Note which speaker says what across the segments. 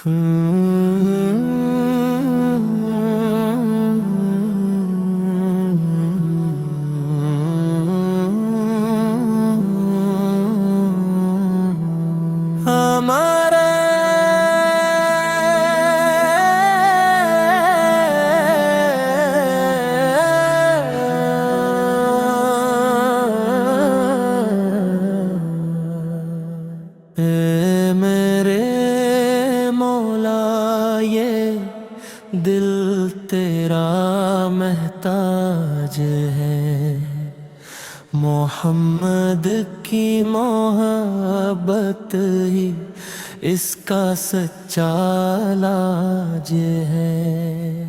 Speaker 1: ہمارا اے میرے مولا یہ دل تیرا محتاج ہے، محمد کی محبت ہی اس کا سچا علاج ہے۔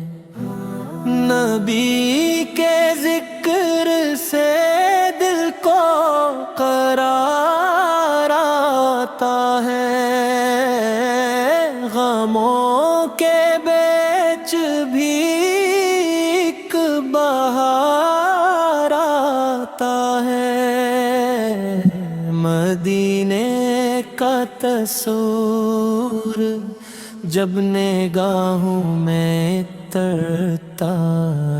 Speaker 1: نبی کے ذکر سے دل کو قرار آتا ہے، غموں کے بیچ بھی ایک بہار آتا ہے۔ مدینے کا تصور جب نگاہوں میں ترتا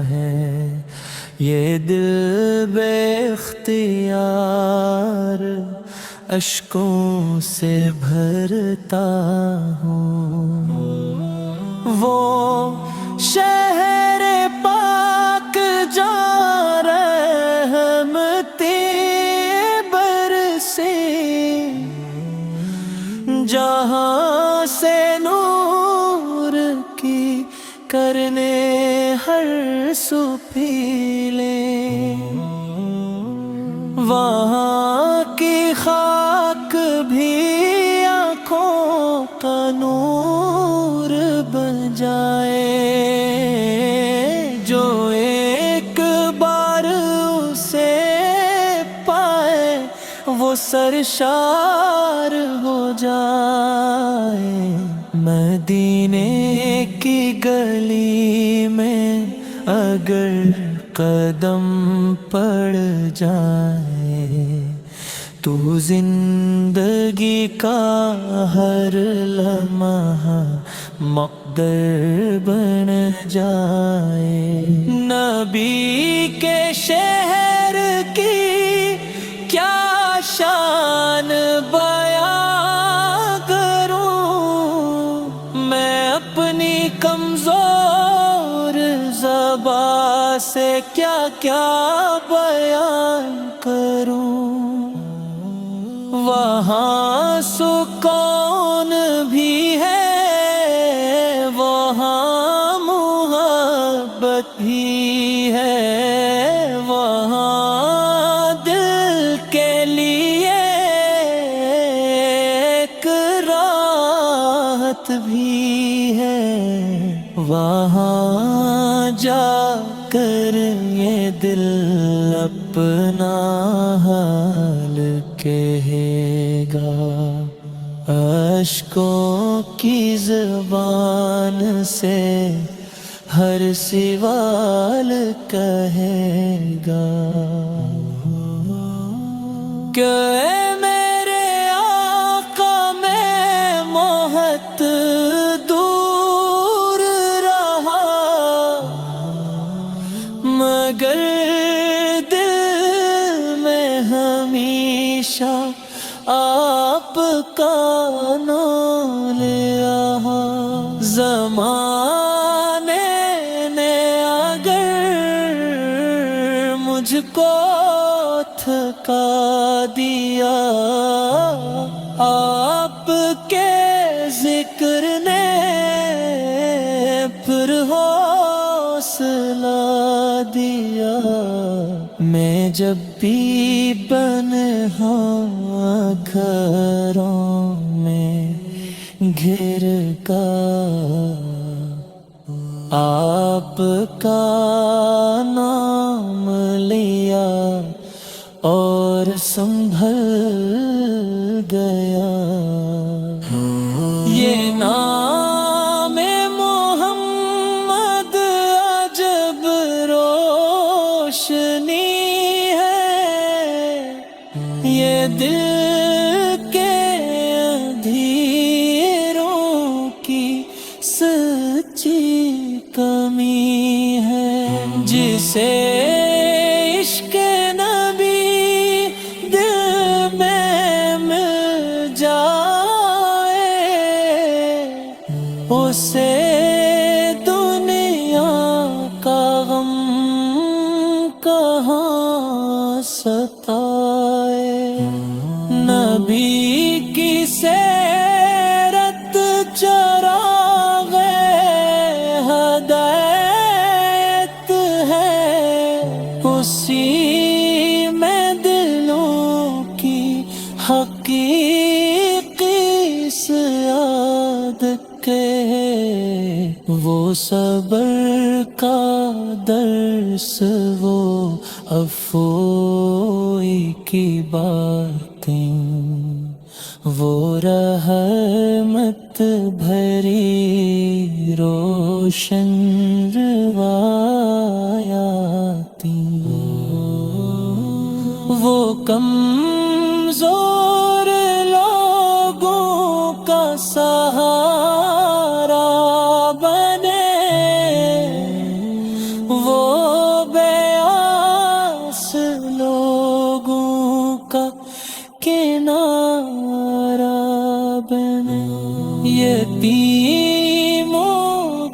Speaker 1: ہے، یہ دل بے اختیار اشکوں سے بھرتا ہوں۔ وہ شہر پاک جہاں رحمتیں برسی، جہاں سے نور کی کرنے ہر سو پھیلیں، وہاں کی خاک بھی آنکھوں کا نور بن جائے، جو ایک بار اسے پائے وہ سرشار ہو جائے۔ مدینے کی گلی میں اگر قدم پڑ جائے تو زندگی کا ہر لمحہ مقدر بن جائے۔ نبی کے شہر کی کیا شان بیان کروں، میں اپنی کمزور زبان سے کیا کیا بیان کروں۔ وہاں سکون بھی ہے، وہاں محبت بھی ہے، وہاں دل کے لیے ایک راحت بھی ہے، وہاں جا کر یہ دل اپنا حال کہے گا، اشکوں کی زبان سے ہر سوال کہے گا کہ اے میرے آقا میں موہت دور رہا، مگر دل میں ہمیشہ آپ کا نام رہا۔ زمانے نے اگر مجھ کو تھکا دیا، آپ کے ذکر نے پھر حوصلہ دیا۔ میں جب بھی بنہا گھروں میں گھر کا آپ کا نام لیا اور سنبھل گیا۔ یہ نام محمد عجب روشنی ہے، یہ دل کے اندھیروں کی سچی کمی ہے، جسے عشق نبی دل میں مل جائے اسے دنیا کا غم کہاں ستائے۔ نبی کی سیرت چراغ ہدایت ہے، اسی میں دلوں کی حقیقی سعادت ہے۔ وہ صبر کا درس، وہ عفوئی کی باتیں، وہ رحمت بھری روشن روایاتیں، وہ کمزور لوگوں کا سہارا بنے، وہ بے آس لوگوں کا کنارہ بنے۔ یتیموں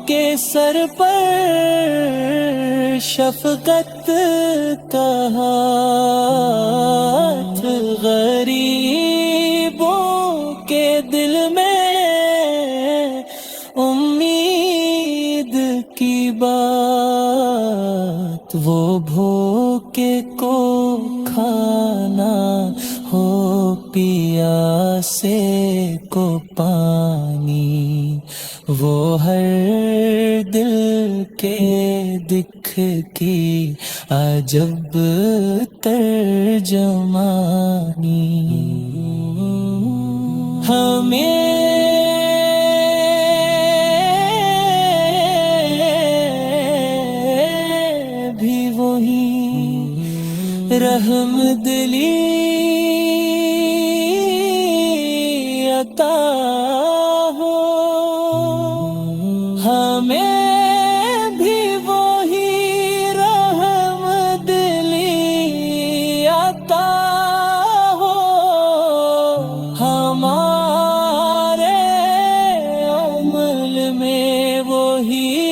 Speaker 1: کے سر پر شفقت کا ہاتھ، غریبوں کے دل میں امید کی بات، وہ بھوکے کو کھانا ہو پیاسے کو پانی، وہ ہر دل کے دکھ کی عجب ترجمانی۔ ہمیں بھی وہی رحم دلی عطا ہو، ہمیں بھی وہی رحم دلی عطا ہو، ہمارے عمل میں وہی